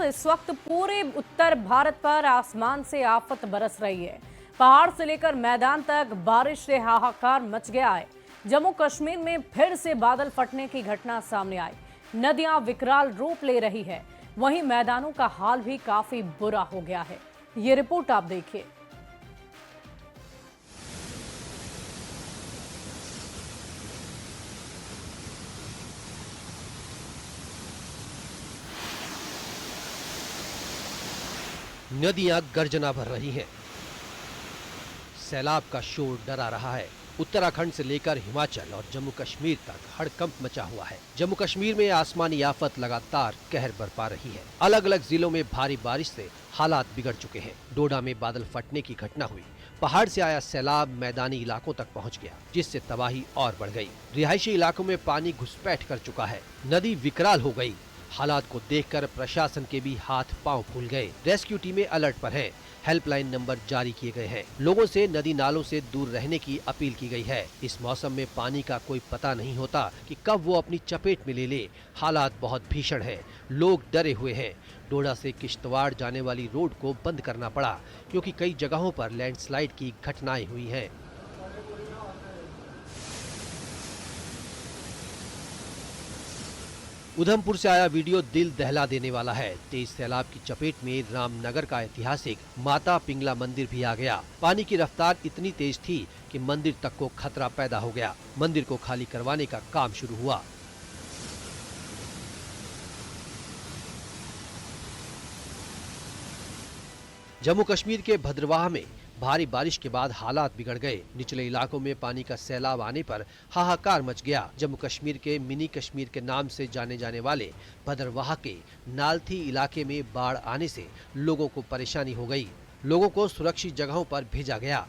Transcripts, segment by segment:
साथ इस वक्त पूरे उत्तर भारत पर आसमान से आफत बरस रही है। पहाड़ से लेकर मैदान तक बारिश से हाहाकार मच गया है। जम्मू कश्मीर में फिर से बादल फटने की घटना सामने आई। नदियां विकराल रूप ले रही है, वहीं मैदानों का हाल भी काफी बुरा हो गया है। ये रिपोर्ट आप देखिए। नदियां गर्जना भर रही हैं। सैलाब का शोर डरा रहा है। उत्तराखंड से लेकर हिमाचल और जम्मू कश्मीर तक हड़कंप मचा हुआ है। जम्मू कश्मीर में आसमानी आफत लगातार कहर बरपा रही है। अलग अलग जिलों में भारी बारिश से हालात बिगड़ चुके हैं। डोडा में बादल फटने की घटना हुई। पहाड़ से आया सैलाब मैदानी इलाकों तक पहुंच गया, जिससे तबाही और बढ़ गई। रिहायशी इलाकों में पानी घुसपैठ कर चुका है। नदी विकराल हो गई। हालात को देखकर प्रशासन के भी हाथ पांव फूल गए। रेस्क्यू टीमें अलर्ट पर हैं। हेल्पलाइन नंबर जारी किए गए हैं। लोगों से नदी नालों से दूर रहने की अपील की गई है। इस मौसम में पानी का कोई पता नहीं होता कि कब वो अपनी चपेट में ले ले। हालात बहुत भीषण हैं। लोग डरे हुए हैं। डोडा से किश्तवाड़ जाने वाली रोड को बंद करना पड़ा, क्योंकि कई जगहों पर लैंडस्लाइड की घटनाएं हुई हैं। उधमपुर से आया वीडियो दिल दहला देने वाला है। तेज सैलाब की चपेट में रामनगर का ऐतिहासिक माता पिंगला मंदिर भी आ गया। पानी की रफ्तार इतनी तेज थी कि मंदिर तक को खतरा पैदा हो गया। मंदिर को खाली करवाने का काम शुरू हुआ। जम्मू कश्मीर के भद्रवाह में भारी बारिश के बाद हालात बिगड़ गए। निचले इलाकों में पानी का सैलाब आने पर हाहाकार मच गया। जम्मू कश्मीर के मिनी कश्मीर के नाम से जाने जाने वाले भद्रवाह के नालथी इलाके में बाढ़ आने से लोगों को परेशानी हो गई। लोगों को सुरक्षित जगहों पर भेजा गया।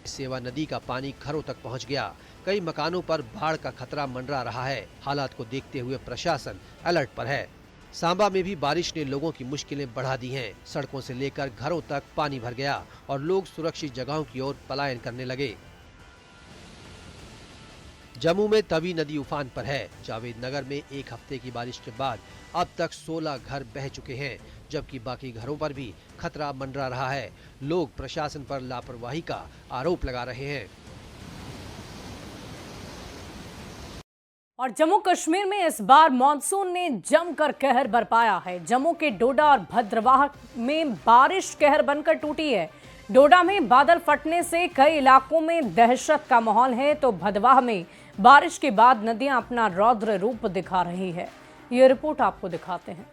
सेवा नदी का पानी घरों तक पहुंच गया। कई मकानों पर बाढ़ का खतरा मंडरा रहा है। हालात को देखते हुए प्रशासन अलर्ट पर है। सांबा में भी बारिश ने लोगों की मुश्किलें बढ़ा दी हैं। सड़कों से लेकर घरों तक पानी भर गया और लोग सुरक्षित जगहों की ओर पलायन करने लगे। जम्मू में तवी नदी उफान पर है। जावेद नगर में एक हफ्ते की बारिश के बाद अब तक 16 घर बह चुके हैं, जबकि बाकी घरों पर भी खतरा मंडरा रहा है। लोग प्रशासन पर लापरवाही का आरोप लगा रहे हैं। और जम्मू कश्मीर में इस बार मॉनसून ने जमकर कहर बरपाया है। जम्मू के डोडा और भद्रवाह में बारिश कहर बनकर टूटी है। डोडा में बादल फटने से कई इलाकों में दहशत का माहौल है, तो भद्रवाह में बारिश के बाद नदियां अपना रौद्र रूप दिखा रही है। ये रिपोर्ट आपको दिखाते हैं।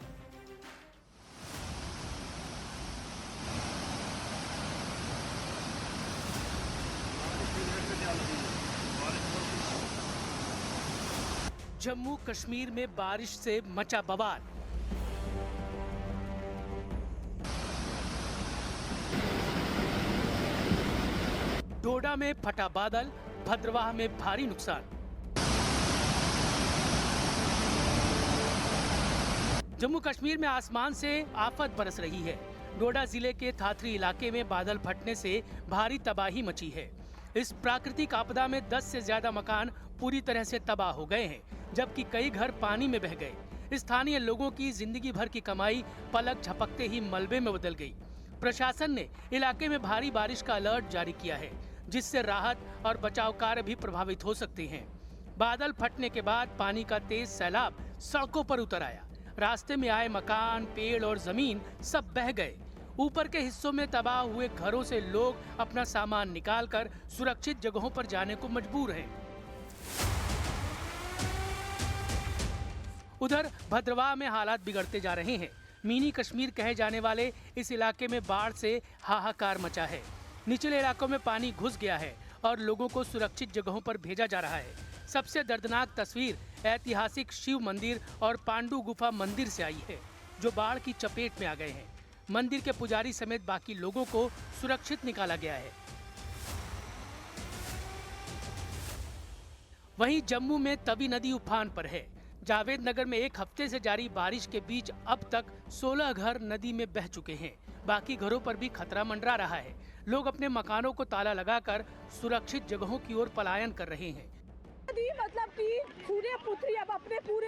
जम्मू कश्मीर में बारिश से मचा बवाल। डोडा में फटा बादल, भद्रवाह में भारी नुकसान। जम्मू कश्मीर में आसमान से आफत बरस रही है। डोडा जिले के थाथरी इलाके में बादल फटने से भारी तबाही मची है। इस प्राकृतिक आपदा में 10 से ज्यादा मकान पूरी तरह से तबाह हो गए हैं, जबकि कई घर पानी में बह गए। स्थानीय लोगों की जिंदगी भर की कमाई पलक झपकते ही मलबे में बदल गई। प्रशासन ने इलाके में भारी बारिश का अलर्ट जारी किया है, जिससे राहत और बचाव कार्य भी प्रभावित हो सकते हैं। बादल फटने के बाद पानी का तेज सैलाब सड़कों पर उतर आया। रास्ते में आए मकान, पेड़ और जमीन सब बह गए। ऊपर के हिस्सों में तबाह हुए घरों से लोग अपना सामान निकालकर सुरक्षित जगहों पर जाने को मजबूर हैं। उधर भद्रवाह में हालात बिगड़ते जा रहे हैं। मिनी कश्मीर कहे जाने वाले इस इलाके में बाढ़ से हाहाकार मचा है। निचले इलाकों में पानी घुस गया है और लोगों को सुरक्षित जगहों पर भेजा जा रहा है। सबसे दर्दनाक तस्वीर ऐतिहासिक शिव मंदिर और पांडु गुफा मंदिर से आई है, जो बाढ़ की चपेट में आ गए हैं। मंदिर के पुजारी समेत बाकी लोगों को सुरक्षित निकाला गया है। वहीं जम्मू में तवी नदी उफान पर है। जावेद नगर में एक हफ्ते से जारी बारिश के बीच अब तक 16 घर नदी में बह चुके हैं। बाकी घरों पर भी खतरा मंडरा रहा है। लोग अपने मकानों को ताला लगाकर सुरक्षित जगहों की ओर पलायन कर रहे हैं। मतलब कि सूर्य पुत्री अब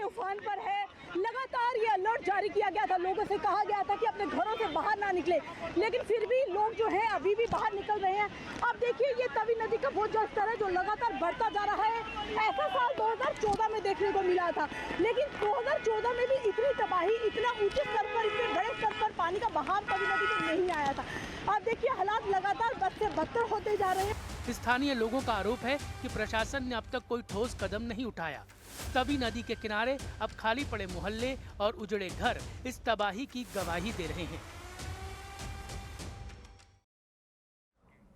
उफान पर है। लगातार ये अलर्ट जारी किया गया था, लोगों से कहा गया था कि अपने घरों से बाहर ना निकले, लेकिन फिर भी लोग जो है अभी भी बाहर निकल रहे हैं। अब देखिए ये तवी नदी का वो जल स्तर है जो लगातार बढ़ता जा रहा है। ऐसा साल 2014 में देखने को मिला था, लेकिन 2014 में भी इतनी तबाही, इतना ऊंचे स्तर पर, इतने बड़े स्तर पर पानी का बहाव तवी नदी में नहीं आया था। अब देखिए हालात लगातार बद से बदतर होते जा रहे हैं। स्थानीय लोगों का आरोप है कि प्रशासन ने अब तक कोई ठोस कदम नहीं उठाया। तवी नदी के किनारे अब खाली पड़े मोहल्ले और उजड़े घर इस तबाही की गवाही दे रहे हैं।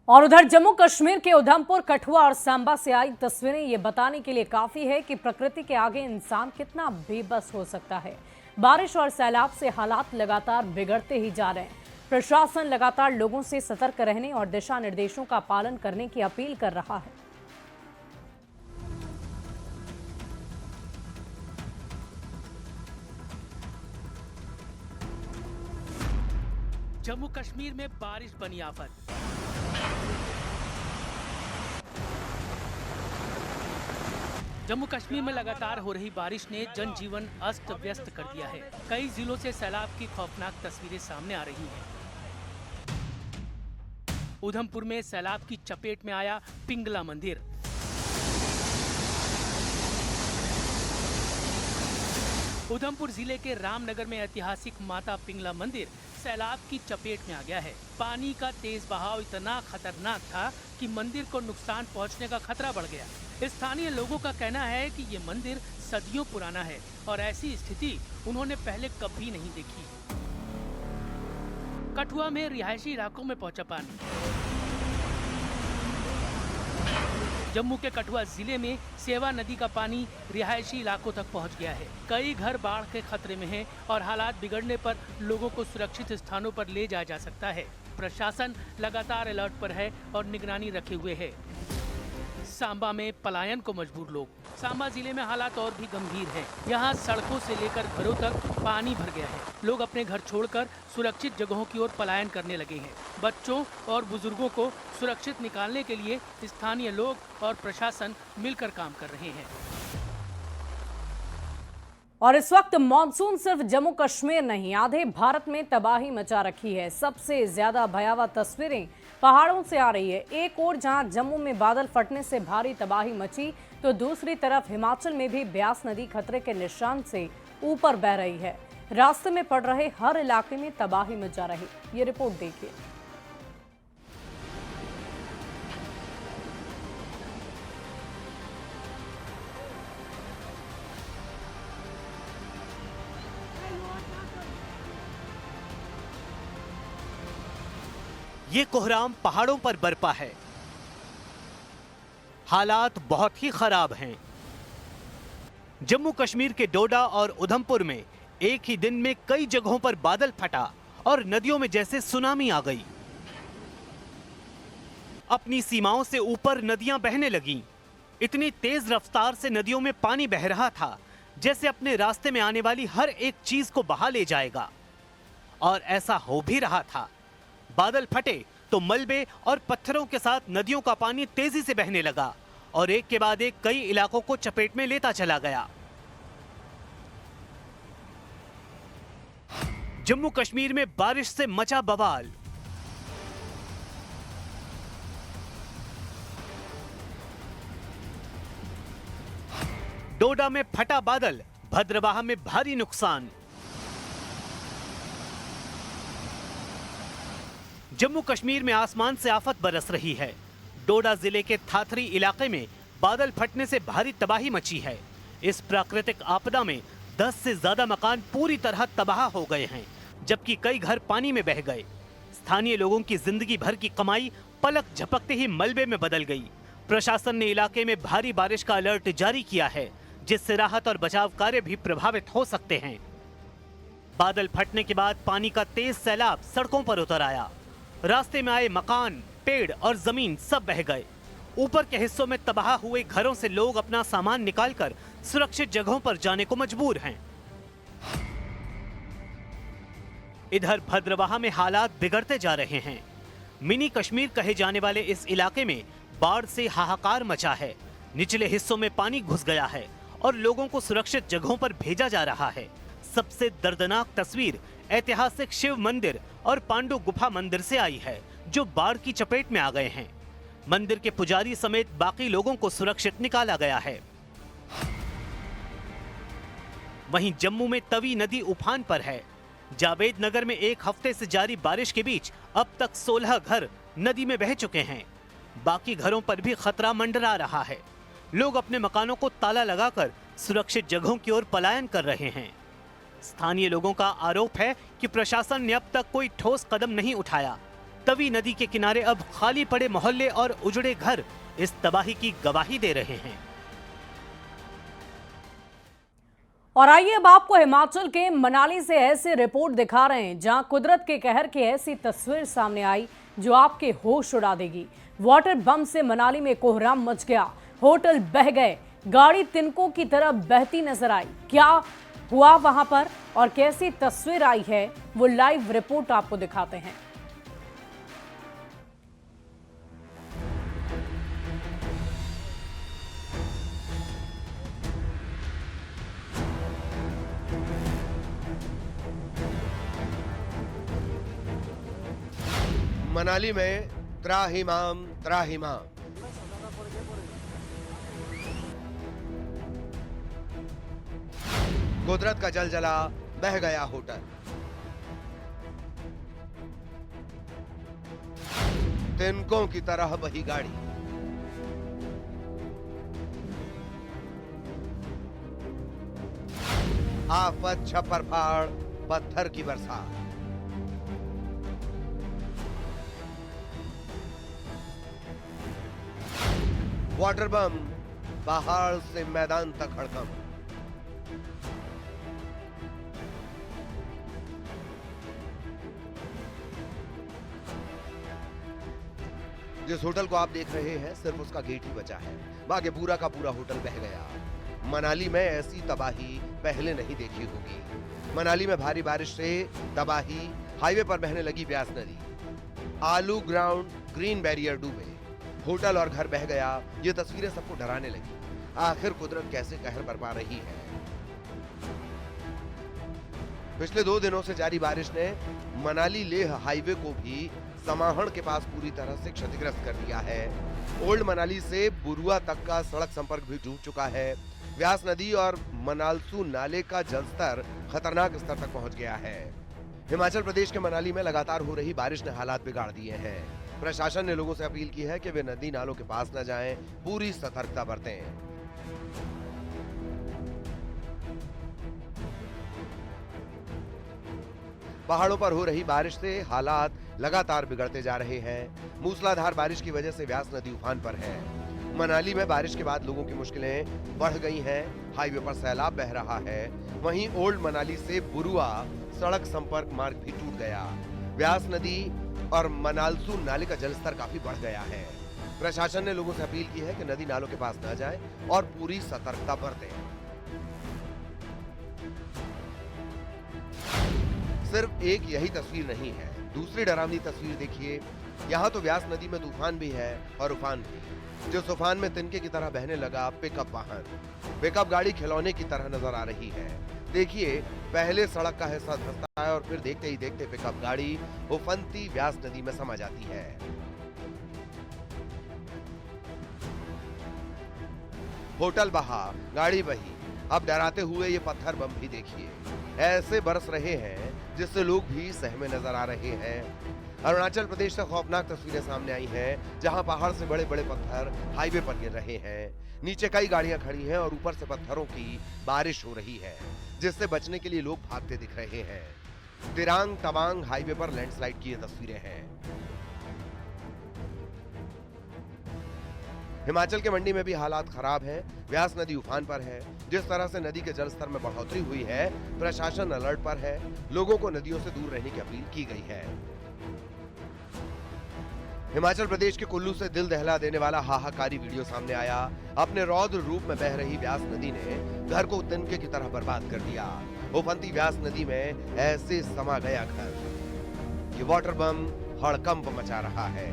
और उधर जम्मू कश्मीर के उधमपुर, कठुआ और सांबा से आई तस्वीरें ये बताने के लिए काफी है कि प्रकृति के आगे इंसान कितना बेबस हो सकता है। बारिश और सैलाब से हालात लगातार बिगड़ते ही जा रहे हैं। प्रशासन लगातार लोगों से सतर्क रहने और दिशा निर्देशों का पालन करने की अपील कर रहा है। जम्मू कश्मीर में बारिश बनी आफत। जम्मू कश्मीर में लगातार हो रही बारिश ने जनजीवन अस्त व्यस्त कर दिया है। कई जिलों से सैलाब की खौफनाक तस्वीरें सामने आ रही हैं। उधमपुर में सैलाब की चपेट में आया पिंगला मंदिर। उधमपुर जिले के रामनगर में ऐतिहासिक माता पिंगला मंदिर सैलाब की चपेट में आ गया है। पानी का तेज बहाव इतना खतरनाक था कि मंदिर को नुकसान पहुंचने का खतरा बढ़ गया। स्थानीय लोगों का कहना है कि ये मंदिर सदियों पुराना है और ऐसी स्थिति उन्होंने पहले कभी नहीं देखी। कठुआ में रिहायशी इलाकों में पहुंचा पानी। जम्मू के कठुआ जिले में सेवा नदी का पानी रिहायशी इलाकों तक पहुंच गया है। कई घर बाढ़ के खतरे में हैं और हालात बिगड़ने पर लोगों को सुरक्षित स्थानों पर ले जाया जा सकता है। प्रशासन लगातार अलर्ट पर है और निगरानी रखे हुए है। सांबा में पलायन को मजबूर लोग। सांबा जिले में हालात और भी गंभीर हैं। यहाँ सड़कों से लेकर घरों तक पानी भर गया है। लोग अपने घर छोड़कर सुरक्षित जगहों की ओर पलायन करने लगे हैं। बच्चों और बुजुर्गों को सुरक्षित निकालने के लिए स्थानीय लोग और प्रशासन मिलकर काम कर रहे हैं। और इस वक्त मॉनसून सिर्फ जम्मू कश्मीर नहीं, आधे भारत में तबाही मचा रखी है। सबसे ज्यादा भयावह तस्वीरें पहाड़ों से आ रही है। एक ओर जहां जम्मू में बादल फटने से भारी तबाही मची, तो दूसरी तरफ हिमाचल में भी ब्यास नदी खतरे के निशान से ऊपर बह रही है। रास्ते में पड़ रहे हर इलाके में तबाही मचा रही। ये रिपोर्ट देखिए। ये कोहराम पहाड़ों पर बरपा है। हालात बहुत ही खराब हैं। जम्मू कश्मीर के डोडा और उधमपुर में एक ही दिन में कई जगहों पर बादल फटा और नदियों में जैसे सुनामी आ गई। अपनी सीमाओं से ऊपर नदियां बहने लगीं। इतनी तेज रफ्तार से नदियों में पानी बह रहा था जैसे अपने रास्ते में आने वाली हर एक चीज को बहा ले जाएगा। और ऐसा हो भी रहा था। बादल फटे तो मलबे और पत्थरों के साथ नदियों का पानी तेजी से बहने लगा और एक के बाद एक कई इलाकों को चपेट में लेता चला गया। जम्मू कश्मीर में बारिश से मचा बवाल। डोडा में फटा बादल, भद्रवाह में भारी नुकसान। जम्मू कश्मीर में आसमान से आफत बरस रही है। डोडा जिले के थाथरी इलाके में बादल फटने से भारी तबाही मची है। इस प्राकृतिक आपदा में 10 से ज्यादा मकान पूरी तरह तबाह हो गए हैं, जबकि कई घर पानी में बह गए। स्थानीय लोगों की जिंदगी भर की कमाई पलक झपकते ही मलबे में बदल गई। प्रशासन ने इलाके में भारी बारिश का अलर्ट जारी किया है, जिससे राहत और बचाव कार्य भी प्रभावित हो सकते हैं। बादल फटने के बाद पानी का तेज सैलाब सड़कों पर उतर आया। रास्ते में आए मकान, पेड़ और जमीन सब बह गए। ऊपर के हिस्सों में तबाह हुए घरों से लोग अपना सामान निकालकर सुरक्षित जगहों पर जाने को मजबूर हैं। इधर भद्रवाह में हालात बिगड़ते जा रहे हैं। मिनी कश्मीर कहे जाने वाले इस इलाके में बाढ़ से हाहाकार मचा है। निचले हिस्सों में पानी घुस गया है और लोगों को सुरक्षित जगहों पर भेजा जा रहा है। सबसे दर्दनाक तस्वीर ऐतिहासिक शिव मंदिर और पांडु गुफा मंदिर से आई है, जो बाढ़ की चपेट में आ गए हैं। मंदिर के पुजारी समेत बाकी लोगों को सुरक्षित निकाला गया है। वहीं जम्मू में तवी नदी उफान पर है। जावेद नगर में एक हफ्ते से जारी बारिश के बीच अब तक 16 घर नदी में बह चुके हैं। बाकी घरों पर भी खतरा मंडरा रहा है। लोग अपने मकानों को ताला लगाकर सुरक्षित जगहों की ओर पलायन कर रहे हैं। स्थानीय लोगों का आरोप है कि प्रशासन ने अब तक कोई ठोस कदम नहीं उठाया। तवी नदी के किनारे अब खाली पड़े मोहल्ले और उजड़े घर इस तबाही की गवाही दे रहे हैं। और आइए अब आपको हिमाचल के मनाली से ऐसी रिपोर्ट दिखा रहे हैं जहां कुदरत के कहर की ऐसी तस्वीर सामने आई जो आपके होश उड़ा देगी। वाटर बम से मनाली में कोहराम मच गया, होटल बह गए, गाड़ी तिनकों की तरह बहती नजर आई। क्या हुआ वहां पर और कैसी तस्वीर आई है, वो लाइव रिपोर्ट आपको दिखाते हैं। मनाली में त्राहिमाम त्राहिमाम। कुदरत का जलजला, बह गया होटल। तिनकों की तरह बही गाड़ी। आफत, छप्पर फाड़, पत्थर की बरसात। वाटर बम, पहाड़ से मैदान तक हड़कंप। जिस होटल को आप देख रहे हैं सिर्फ उसका गेट ही बचा है, बाकी पूरा का पूरा होटल बह गया। मनाली में ऐसी तबाही पहले नहीं देखी होगी। मनाली में भारी बारिश से तबाही, हाईवे पर बहने लगी ब्यास नदी, आलू ग्राउंड, ग्रीन बैरियर डूबे, होटल और घर बह गया। ये तस्वीरें सबको डराने लगी। आखिर कुदरत कैसे कहर बरपा रही है। पिछले 2 दिनों से जारी बारिश ने मनाली लेह हाईवे को भी समाहण के पास पूरी तरह से क्षतिग्रस्त कर दिया है। ओल्ड मनाली से बुरुआ तक का सड़क संपर्क भी टूट चुका है। व्यास नदी और मनालसू नाले का जलस्तर खतरनाक स्तर तक पहुंच गया है। हिमाचल प्रदेश के मनाली में लगातार हो रही बारिश ने हालात बिगाड़ दिए हैं। प्रशासन ने लोगों से अपील की है कि वे नदी नालों के पास न जाएं, पूरी सतर्कता बरतें। पहाड़ों पर हो रही बारिश से हालात लगातार बिगड़ते जा रहे हैं। मूसलाधार बारिश की वजह से व्यास नदी उफान पर है। मनाली में बारिश के बाद लोगों की मुश्किलें बढ़ गई हैं। हाईवे पर सैलाब बह रहा है। वहीं ओल्ड मनाली से बुरुआ सड़क संपर्क मार्ग भी टूट गया। व्यास नदी और मनालसू नाले का जलस्तर काफी बढ़ गया है। प्रशासन ने लोगों से अपील की है कि नदी नालों के पास न जाएं और पूरी सतर्कता बरतें। सिर्फ एक यही तस्वीर नहीं है, दूसरी डरावनी तस्वीर देखिए। यहाँ तो व्यास नदी में तूफान भी है और उफान भी। जिस तूफान में तिनके की तरह बहने लगा पिकअप वाहन, पिकअप गाड़ी खिलौने की तरह नजर आ रही है। देखिए, पहले सड़क का हिस्सा धंसता है और फिर देखते ही देखते पिकअप गाड़ी उफनती व्यास नदी में समा जाती है। होटल बहा, गाड़ी बही, अब डराते हुए ये पत्थर बम भी देखिए। ऐसे बरस रहे हैं जिससे लोग भी सहमे नजर आ रहे हैं। अरुणाचल प्रदेश से खौफनाक तस्वीरें सामने आई हैं, जहां पहाड़ से बड़े बड़े पत्थर हाईवे पर गिर रहे हैं। नीचे कई गाड़ियां खड़ी हैं और ऊपर से पत्थरों की बारिश हो रही है, जिससे बचने के लिए लोग भागते दिख रहे हैं। दिरांग तवांग हाईवे पर लैंडस्लाइड की ये तस्वीरें हैं। हिमाचल के मंडी में भी हालात खराब हैं। व्यास नदी उफान पर है। जिस तरह से नदी के जलस्तर में बढ़ोतरी हुई है, प्रशासन अलर्ट पर है। लोगों को नदियों से दूर रहने की अपील की गई है। हिमाचल प्रदेश के कुल्लू से दिल दहला देने वाला हाहाकारी वीडियो सामने आया। अपने रौद्र रूप में बह रही व्यास नदी ने घर को तिनके की तरह बर्बाद कर दिया। उफनती व्यास नदी में ऐसे समा गया घर। ये वाटर बम हड़कंप मचा रहा है।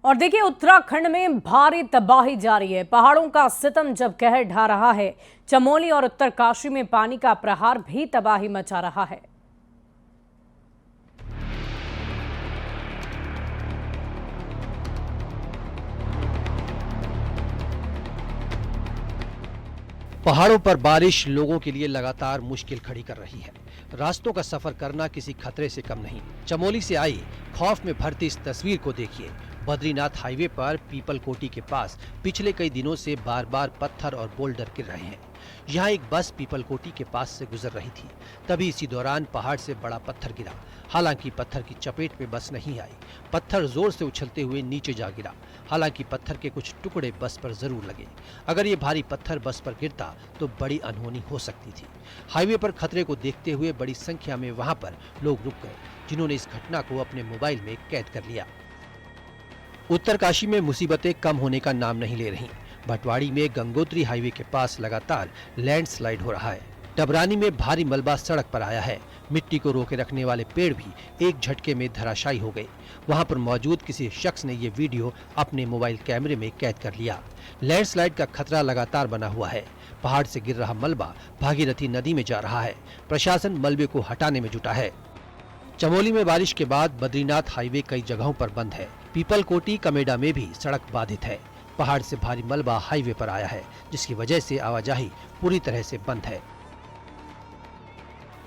और देखिए, उत्तराखंड में भारी तबाही जारी है। पहाड़ों का सितम जब कहर ढा रहा है, चमोली और उत्तरकाशी में पानी का प्रहार भी तबाही मचा रहा है। पहाड़ों पर बारिश लोगों के लिए लगातार मुश्किल खड़ी कर रही है। रास्तों का सफर करना किसी खतरे से कम नहीं। चमोली से आई खौफ में भरती इस तस्वीर को देखिए। बद्रीनाथ हाईवे पर पीपल कोटी के पास पिछले कई दिनों से बार बार पत्थर और बोल्डर गिर रहे हैं। यहाँ एक बस पीपल कोटी के पास से गुजर रही थी, तभी इसी दौरान पहाड़ से बड़ा पत्थर गिरा। हालांकि पत्थर की चपेट में बस नहीं आई, पत्थर जोर से उछलते हुए नीचे जा गिरा। हालांकि पत्थर के कुछ टुकड़े बस पर जरूर लगे। अगर ये भारी पत्थर बस पर गिरता तो बड़ी अनहोनी हो सकती थी। हाईवे पर खतरे को देखते हुए बड़ी संख्या में वहां पर लोग रुक गए, जिन्होंने इस घटना को अपने मोबाइल में कैद कर लिया। उत्तरकाशी में मुसीबतें कम होने का नाम नहीं ले रही। भटवाड़ी में गंगोत्री हाईवे के पास लगातार लैंडस्लाइड हो रहा है। डबरानी में भारी मलबा सड़क पर आया है। मिट्टी को रोके रखने वाले पेड़ भी एक झटके में धराशायी हो गए। वहां पर मौजूद किसी शख्स ने ये वीडियो अपने मोबाइल कैमरे में कैद कर लिया। लैंडस्लाइड का खतरा लगातार बना हुआ है। पहाड़ से गिर रहा मलबा भागीरथी नदी में जा रहा है। प्रशासन मलबे को हटाने में जुटा है। चमोली में बारिश के बाद बद्रीनाथ हाईवे कई जगहों पर बंद है। पीपल कोटी कमेडा में भी सड़क बाधित है। पहाड़ से भारी मलबा हाईवे पर आया है, जिसकी वजह से आवाजाही पूरी तरह से बंद है।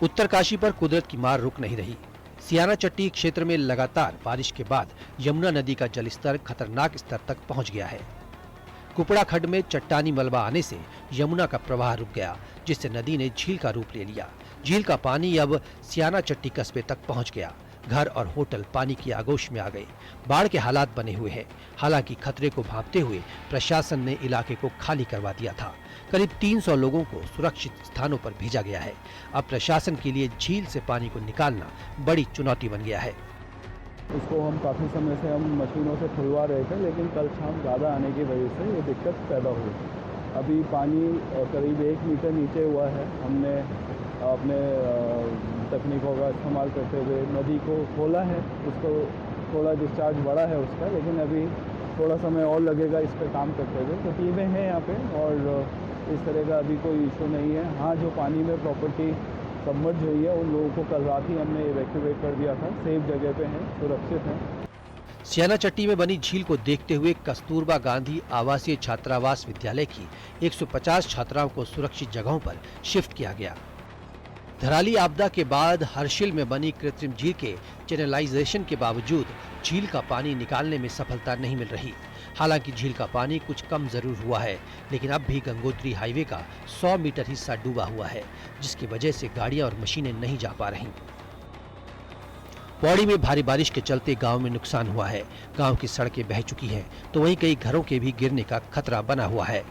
उत्तरकाशी पर कुदरत की मार रुक नहीं रही। सियाना चट्टी क्षेत्र में लगातार बारिश के बाद यमुना नदी का जलस्तर खतरनाक स्तर तक पहुंच गया है। कुपड़ा खड्ड में चट्टानी मलबा आने से यमुना का प्रवाह रुक गया, जिससे नदी ने झील का रूप ले लिया। झील का पानी अब सियाना चट्टी कस्बे तक पहुंच गया। घर और होटल पानी की आगोश में आ गए। बाढ़ के हालात बने हुए हैं। हालांकि खतरे को भांपते हुए प्रशासन ने इलाके को खाली करवा दिया था। करीब 300 लोगों को सुरक्षित स्थानों पर भेजा गया है। अब प्रशासन के लिए झील से पानी को निकालना बड़ी चुनौती बन गया है। इसको हम काफ़ी समय से हम मशीनों से खुलवा रहे थे, लेकिन कल शाम ज़्यादा आने की वजह से ये दिक्कत पैदा हुई। अभी पानी करीब 1 मीटर नीचे हुआ है। हमने अपने तकनीकों का इस्तेमाल करते हुए नदी को खोला है। उसको थोड़ा डिस्चार्ज बढ़ा है उसका, लेकिन अभी थोड़ा समय और लगेगा इस पर काम करते हुए। तो टीमें हैं यहाँ पे और इस तरह का अभी कोई इशू नहीं है। हाँ, जो पानी में प्रॉपर्टी सबमर्ज हुई है उन लोगों को कल रात ही हमने इवैक्यूएट कर दिया था। सेफ जगह पे हैं, सुरक्षित हैं। सियाना चट्टी में बनी झील को देखते हुए कस्तूरबा गांधी आवासीय छात्रावास विद्यालय की 150 छात्राओं को सुरक्षित जगहों पर शिफ्ट किया गया। धराली आपदा के बाद हर्षिल में बनी कृत्रिम झील के चैनलाइजेशन के बावजूद झील का पानी निकालने में सफलता नहीं मिल रही। हालांकि झील का पानी कुछ कम जरूर हुआ है, लेकिन अब भी गंगोत्री हाईवे का 100 मीटर हिस्सा डूबा हुआ है, जिसकी वजह से गाड़ियां और मशीनें नहीं जा पा रहीं। पौड़ी में भारी बारिश के चलते गांव में नुकसान हुआ है। गांव की सड़कें बह चुकी हैं, तो वहीं कई घरों के भी गिरने का खतरा बना हुआ है।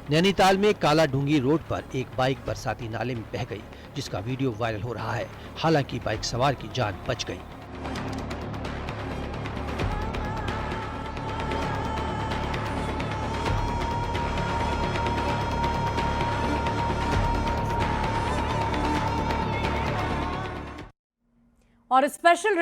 नैनीताल में काला ढूंगी रोड पर एक बाइक बरसाती नाले में बह गई, जिसका वीडियो वायरल हो रहा है। हालांकि बाइक सवार की जान बच गई। और स्पेशल